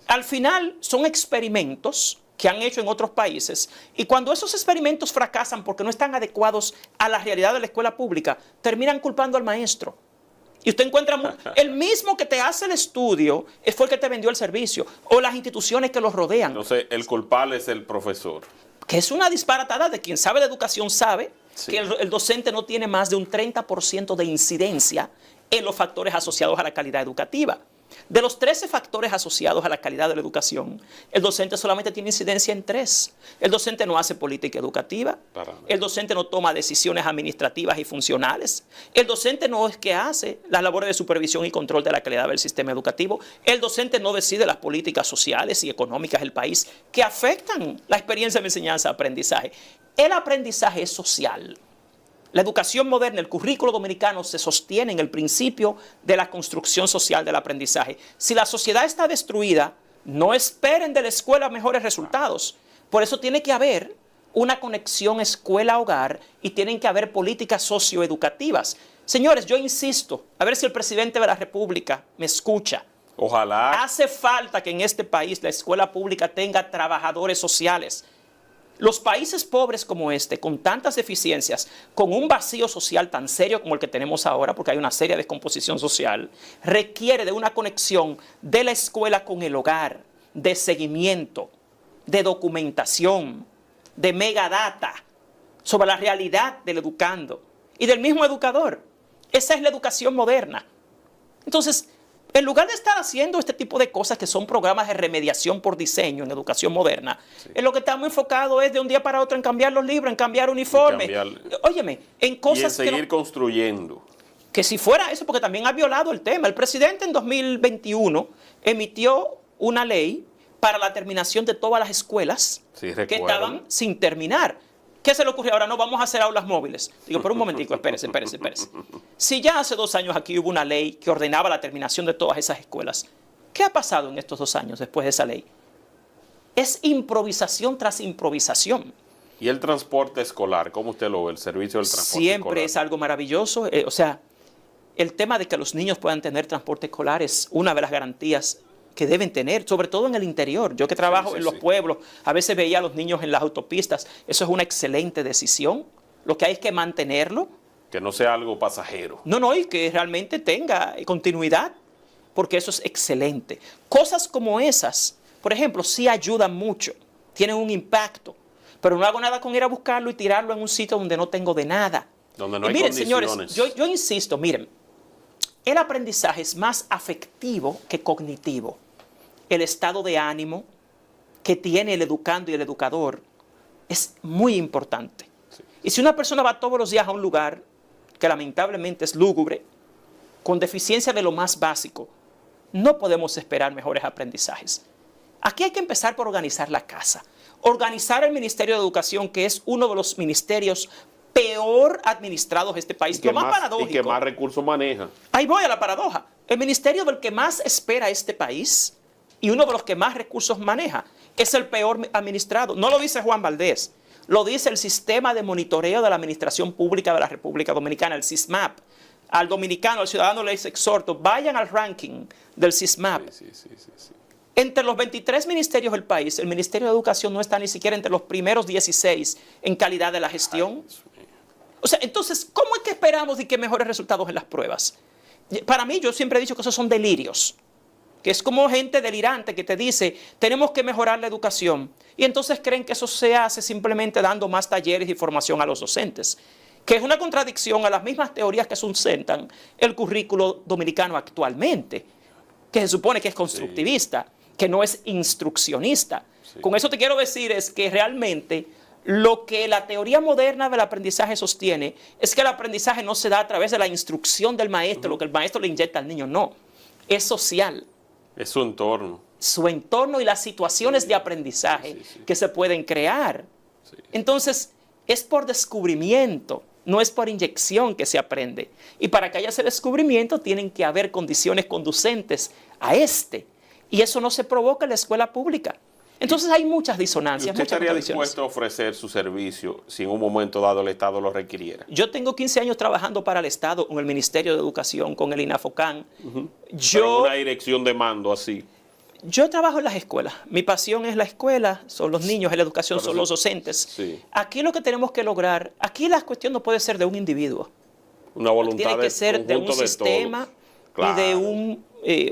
Al final son experimentos que han hecho en otros países, y cuando esos experimentos fracasan porque no están adecuados a la realidad de la escuela pública, terminan culpando al maestro. Y usted encuentra el mismo que te hace el estudio fue el que te vendió el servicio, o las instituciones que los rodean. Entonces, el culpable es el profesor. Que es una disparatada. De quien sabe de educación sabe Sí. que el docente no tiene más de un 30% de incidencia en los factores asociados a la calidad educativa. De los 13 factores asociados a la calidad de la educación, el docente solamente tiene incidencia en 3. El docente no hace política educativa. El docente no toma decisiones administrativas y funcionales. El docente no es que hace las labores de supervisión y control de la calidad del sistema educativo. El docente no decide las políticas sociales y económicas del país que afectan la experiencia de enseñanza-aprendizaje. El aprendizaje es social. La educación moderna, el currículo dominicano se sostiene en el principio de la construcción social del aprendizaje. Si la sociedad está destruida, no esperen de la escuela mejores resultados. Por eso tiene que haber una conexión escuela-hogar y tienen que haber políticas socioeducativas. Señores, yo insisto, a ver si el presidente de la República me escucha. Ojalá. Hace falta que en este país la escuela pública tenga trabajadores sociales. Los países pobres como este, con tantas deficiencias, con un vacío social tan serio como el que tenemos ahora, porque hay una seria descomposición social, requiere de una conexión de la escuela con el hogar, de seguimiento, de documentación, de megadata sobre la realidad del educando y del mismo educador. Esa es la educación moderna. Entonces, en lugar de estar haciendo este tipo de cosas que son programas de remediación por diseño en educación moderna, en lo que estamos enfocados es de un día para otro en cambiar los libros, en cambiar uniformes. Óyeme, en cosas y en seguir construyendo. Que si fuera eso, porque también ha violado el tema. El presidente en 2021 emitió una ley para la terminación de todas las escuelas que estaban sin terminar. ¿Qué se le ocurrió ahora? No, vamos a hacer aulas móviles. Digo, por un momentico, espérese. Si ya hace 2 años aquí hubo una ley que ordenaba la terminación de todas esas escuelas, ¿qué ha pasado en estos 2 años después de esa ley? Es improvisación tras improvisación. ¿Y el transporte escolar? ¿Cómo usted lo ve? El servicio del transporte Siempre escolar. es algo maravilloso. O sea, el tema de que los niños puedan tener transporte escolar es una de las garantías que deben tener, sobre todo en el interior. Yo que trabajo en los pueblos, a veces veía a los niños en las autopistas. Eso es una excelente decisión. Lo que hay es que mantenerlo. Que no sea algo pasajero. No, y que realmente tenga continuidad, porque eso es excelente. Cosas como esas, por ejemplo, sí ayudan mucho, tienen un impacto, pero no hago nada con ir a buscarlo y tirarlo en un sitio donde no tengo de nada. Donde no hay miren, condiciones. Señores, yo insisto, miren, el aprendizaje es más afectivo que cognitivo. El estado de ánimo que tiene el educando y el educador es muy importante. Sí. Y si una persona va todos los días a un lugar que lamentablemente es lúgubre, con deficiencia de lo más básico, no podemos esperar mejores aprendizajes. Aquí hay que empezar por organizar la casa. Organizar el Ministerio de Educación, que es uno de los ministerios peor administrados de este país. Lo más paradójico. Y que más recursos maneja. Ahí voy a la paradoja. El ministerio del que más espera este país y uno de los que más recursos maneja es el peor administrado. No lo dice Juan Valdés, lo dice el Sistema de Monitoreo de la Administración Pública de la República Dominicana, el SISMAP. Al dominicano, al ciudadano les exhorto, vayan al ranking del SISMAP. Sí. Entre los 23 ministerios del país, el Ministerio de Educación no está ni siquiera entre los primeros 16 en calidad de la gestión. O sea, entonces, ¿cómo es que esperamos de que mejores resultados en las pruebas? Para mí, yo siempre he dicho que esos son delirios. Que es como gente delirante que te dice, tenemos que mejorar la educación. Y entonces creen que eso se hace simplemente dando más talleres y formación a los docentes. Que es una contradicción a las mismas teorías que sustentan el currículo dominicano actualmente, que se supone que es constructivista, que no es instruccionista. Con eso te quiero decir es que realmente lo que la teoría moderna del aprendizaje sostiene es que el aprendizaje no se da a través de la instrucción del maestro, lo que el maestro le inyecta al niño, no. Es social. Es su entorno. Su entorno y las situaciones de aprendizaje que se pueden crear. Entonces, es por descubrimiento. No es por inyección que se aprende. Y para que haya ese descubrimiento tienen que haber condiciones conducentes a este. Y eso no se provoca en la escuela pública. Entonces hay muchas disonancias. ¿Usted estaría dispuesto a ofrecer su servicio si en un momento dado el Estado lo requiriera? Yo tengo 15 años trabajando para el Estado con el Ministerio de Educación, con el INAFOCAN. Pero una dirección de mando así. Yo trabajo en las escuelas. Mi pasión es la escuela, son los niños, la educación son los docentes. Sí. Aquí lo que tenemos que lograr, aquí la cuestión no puede ser de un individuo. Una voluntad tiene que ser de un sistema y de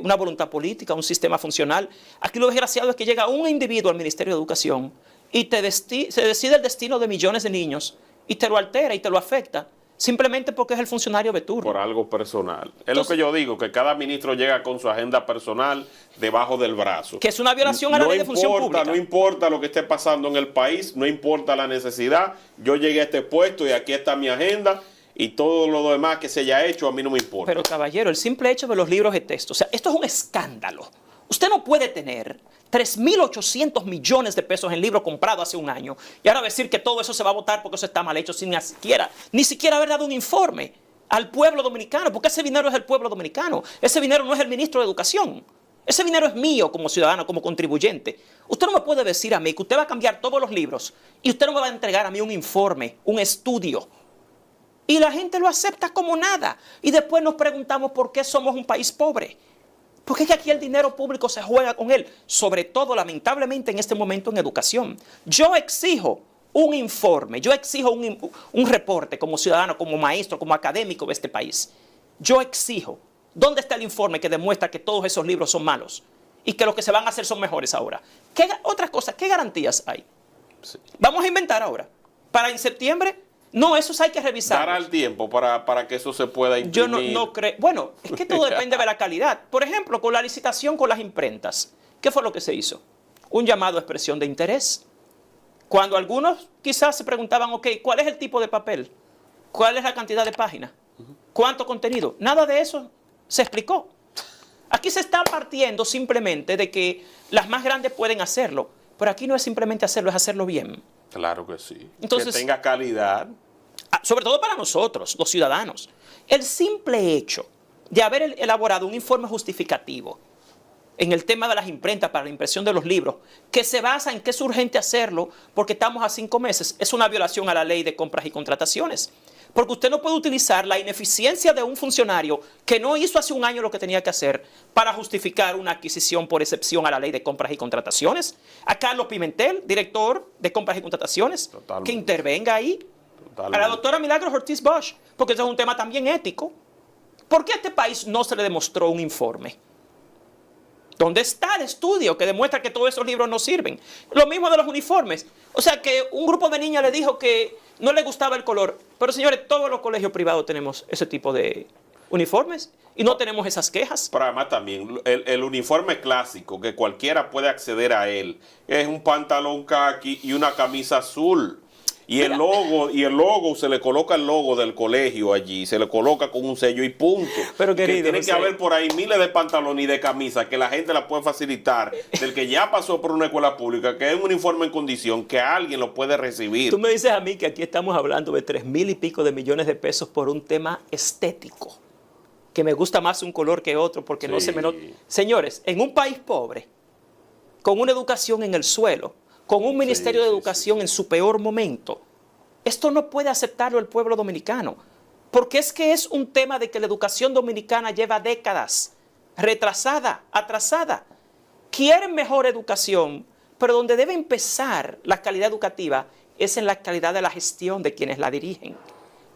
una voluntad política, un sistema funcional. Aquí lo desgraciado es que llega un individuo al Ministerio de Educación y se decide el destino de millones de niños y te lo altera y te lo afecta. Simplemente porque es el funcionario de turno. Por algo personal. Es lo que yo digo, que cada ministro llega con su agenda personal debajo del brazo. Que es una violación a la ley de función pública. No importa lo que esté pasando en el país, no importa la necesidad. Yo llegué a este puesto y aquí está mi agenda y todo lo demás que se haya hecho a mí no me importa. Pero caballero, el simple hecho de los libros de texto, o sea, esto es un escándalo. Usted no puede tener 3.800 millones de pesos en libros comprados hace un año y ahora decir que todo eso se va a votar porque eso está mal hecho sin ni siquiera haber dado un informe al pueblo dominicano, porque ese dinero es del pueblo dominicano. Ese dinero no es el ministro de Educación. Ese dinero es mío como ciudadano, como contribuyente. Usted no me puede decir a mí que usted va a cambiar todos los libros y usted no me va a entregar a mí un informe, un estudio. Y la gente lo acepta como nada. Y después nos preguntamos por qué somos un país pobre. Porque es que aquí el dinero público se juega con él, sobre todo, lamentablemente, en este momento en educación. Yo exijo un informe, yo exijo un reporte como ciudadano, como maestro, como académico de este país. Yo exijo, ¿dónde está el informe que demuestra que todos esos libros son malos y que los que se van a hacer son mejores ahora? Otra cosa, ¿qué garantías hay? Sí. Vamos a inventar ahora, para en septiembre. No, esos hay que revisar. ¿Dará el tiempo para que eso se pueda imprimir? Yo no creo. Bueno, es que todo depende de la calidad. Por ejemplo, con la licitación con las imprentas, ¿qué fue lo que se hizo? Un llamado a expresión de interés. Cuando algunos quizás se preguntaban, ok, ¿cuál es el tipo de papel? ¿Cuál es la cantidad de páginas? ¿Cuánto contenido? Nada de eso se explicó. Aquí se está partiendo simplemente de que las más grandes pueden hacerlo, pero aquí no es simplemente hacerlo, es hacerlo bien. Claro que sí. Entonces, que tenga calidad. Sobre todo para nosotros, los ciudadanos. El simple hecho de haber elaborado un informe justificativo en el tema de las imprentas para la impresión de los libros, que se basa en que es urgente hacerlo porque estamos a 5 meses, es una violación a la ley de compras y contrataciones. Porque usted no puede utilizar la ineficiencia de un funcionario que no hizo hace un año lo que tenía que hacer para justificar una adquisición por excepción a la ley de compras y contrataciones. A Carlos Pimentel, director de compras y contrataciones, que intervenga ahí. A la doctora Milagros Ortiz Bosch, porque eso es un tema también ético. ¿Por qué a este país no se le demostró un informe? ¿Dónde está el estudio que demuestra que todos esos libros no sirven? Lo mismo de los uniformes. O sea, que un grupo de niñas le dijo que no le gustaba el color. Pero señores, todos los colegios privados tenemos ese tipo de uniformes y no tenemos esas quejas. Pero además también, el uniforme clásico, que cualquiera puede acceder a él, es un pantalón caqui y una camisa azul. Y el logo, se le coloca el logo del colegio allí, se le coloca con un sello y punto. Pero querido, tiene que haber por ahí miles de pantalones y de camisas que la gente la puede facilitar, del que ya pasó por una escuela pública, que es un uniforme en condición, que alguien lo puede recibir. Tú me dices a mí que aquí estamos hablando de 3.000 y pico de millones de pesos por un tema estético, que me gusta más un color que otro, porque no se me nota. Señores, en un país pobre, con una educación en el suelo, con un Ministerio de sí. Educación en su peor momento. Esto no puede aceptarlo el pueblo dominicano, porque es que es un tema de que la educación dominicana lleva décadas retrasada, atrasada. Quieren mejor educación, pero donde debe empezar la calidad educativa es en la calidad de la gestión de quienes la dirigen.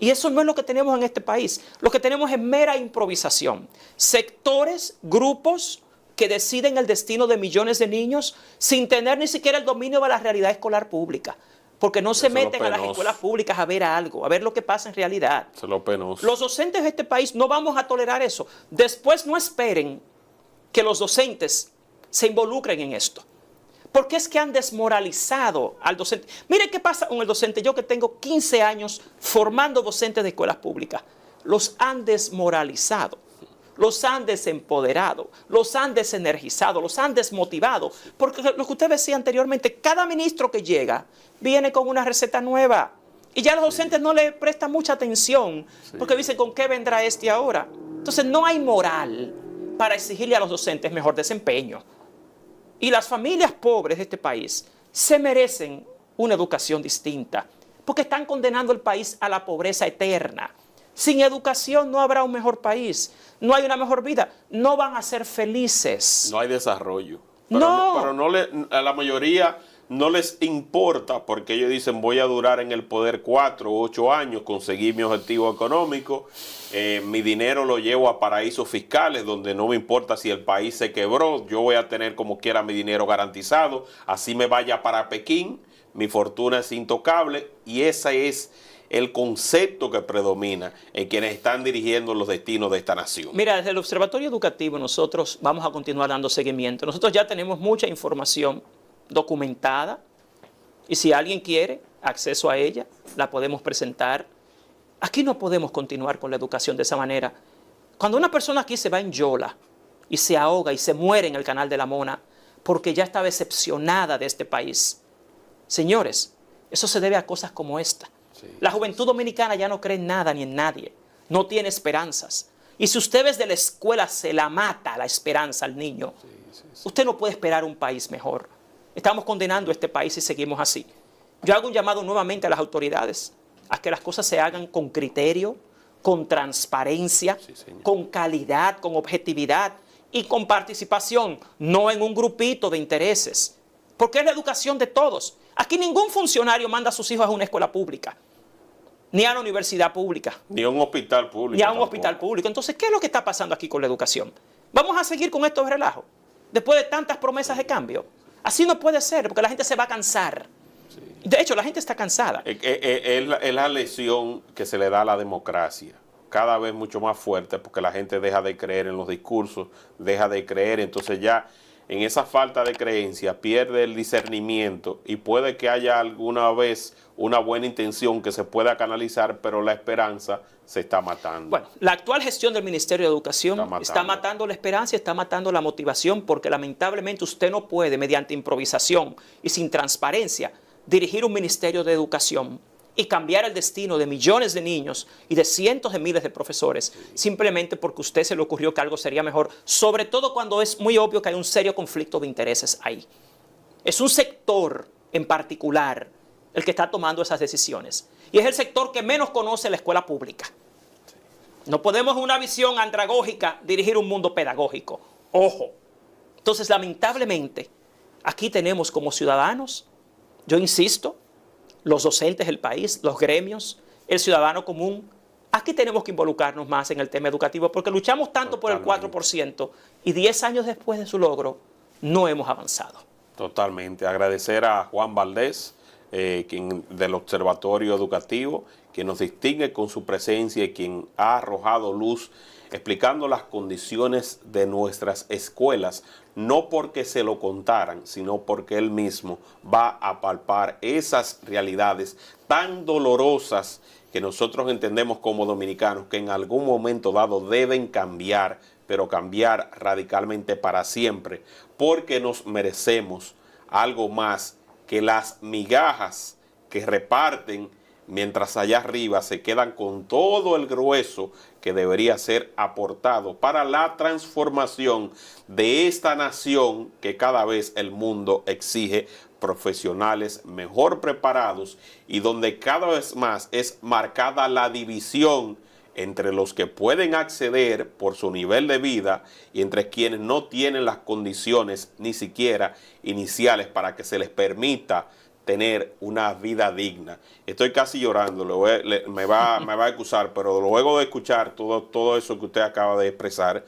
Y eso no es lo que tenemos en este país. Lo que tenemos es mera improvisación. Sectores, grupos que deciden el destino de millones de niños sin tener ni siquiera el dominio de la realidad escolar pública. Porque no se meten a las escuelas públicas a ver algo, a ver lo que pasa en realidad. Eso es lo penoso. Los docentes de este país no vamos a tolerar eso. Después no esperen que los docentes se involucren en esto. Porque es que han desmoralizado al docente. Mire qué pasa con el docente. Yo que tengo 15 años formando docentes de escuelas públicas. Los han desmoralizado, los han desempoderado, los han desenergizado, los han desmotivado. Porque lo que usted decía anteriormente, cada ministro que llega viene con una receta nueva. Y ya los docentes no le prestan mucha atención porque dicen, ¿con qué vendrá este ahora? Entonces no hay moral para exigirle a los docentes mejor desempeño. Y las familias pobres de este país se merecen una educación distinta, porque están condenando el país a la pobreza eterna. Sin educación no habrá un mejor país, no hay una mejor vida, no van a ser felices. No hay desarrollo. Pero a la mayoría no les importa, porque ellos dicen voy a durar en el poder 4 o 8 años, conseguir mi objetivo económico, mi dinero lo llevo a paraísos fiscales donde no me importa si el país se quebró, yo voy a tener como quiera mi dinero garantizado, así me vaya para Pekín, mi fortuna es intocable, y ese es el concepto que predomina en quienes están dirigiendo los destinos de esta nación. Mira, desde el Observatorio Educativo nosotros vamos a continuar dando seguimiento. Nosotros ya tenemos mucha información documentada, y si alguien quiere acceso a ella, la podemos presentar. Aquí no podemos continuar con la educación de esa manera. Cuando una persona aquí se va en yola y se ahoga y se muere en el Canal de la Mona porque ya está decepcionada de este país, señores, eso se debe a cosas como esta. La juventud dominicana ya no cree en nada ni en nadie, no tiene esperanzas. Y si usted desde la escuela se la mata la esperanza al niño, usted no puede esperar un país mejor. Estamos condenando a este país si seguimos así. Yo hago un llamado nuevamente a las autoridades a que las cosas se hagan con criterio, con transparencia, con calidad, con objetividad y con participación, no en un grupito de intereses. Porque es la educación de todos. Aquí ningún funcionario manda a sus hijos a una escuela pública, ni a una universidad pública, ni a un hospital público. Ni a un hospital público. Entonces, ¿qué es lo que está pasando aquí con la educación? ¿Vamos a seguir con estos relajos después de tantas promesas de cambio? Así no puede ser, porque la gente se va a cansar. De hecho, la gente está cansada. Es la lesión que se le da a la democracia, cada vez mucho más fuerte, porque la gente deja de creer en los discursos, deja de creer, entonces ya en esa falta de creencia pierde el discernimiento, y puede que haya alguna vez una buena intención que se pueda canalizar, pero la esperanza se está matando. Bueno, la actual gestión del Ministerio de Educación está matando la esperanza, está matando la motivación, porque lamentablemente usted no puede, mediante improvisación y sin transparencia, dirigir un Ministerio de Educación y cambiar el destino de millones de niños y de cientos de miles de profesores, simplemente porque a usted se le ocurrió que algo sería mejor, sobre todo cuando es muy obvio que hay un serio conflicto de intereses ahí. Es un sector en particular el que está tomando esas decisiones, y es el sector que menos conoce la escuela pública. No podemos en una visión andragógica dirigir un mundo pedagógico. Ojo. Entonces, lamentablemente, aquí tenemos como ciudadanos, yo insisto, los docentes del país, los gremios, el ciudadano común, aquí tenemos que involucrarnos más en el tema educativo, porque luchamos tanto por el 4% y 10 años después de su logro no hemos avanzado. Totalmente. Agradecer a Juan Valdés, quien del Observatorio Educativo, quien nos distingue con su presencia y quien ha arrojado luz explicando las condiciones de nuestras escuelas, no porque se lo contaran, sino porque él mismo va a palpar esas realidades tan dolorosas que nosotros entendemos como dominicanos que en algún momento dado deben cambiar, pero cambiar radicalmente para siempre, porque nos merecemos algo más que las migajas que reparten, mientras allá arriba se quedan con todo el grueso que debería ser aportado para la transformación de esta nación que cada vez el mundo exige profesionales mejor preparados y donde cada vez más es marcada la división entre los que pueden acceder por su nivel de vida y entre quienes no tienen las condiciones ni siquiera iniciales para que se les permita tener una vida digna. Estoy casi llorando, me va a excusar, pero luego de escuchar todo eso que usted acaba de expresar,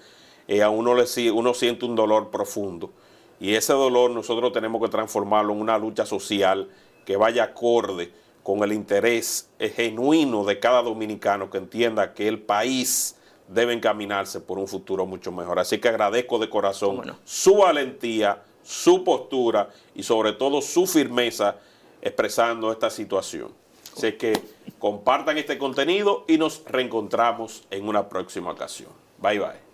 a uno siente un dolor profundo. Y ese dolor nosotros tenemos que transformarlo en una lucha social que vaya acorde con el interés genuino de cada dominicano que entienda que el país debe encaminarse por un futuro mucho mejor. Así que agradezco de corazón su valentía, su postura y sobre todo su firmeza expresando esta situación. Así que compartan este contenido y nos reencontramos en una próxima ocasión. Bye bye.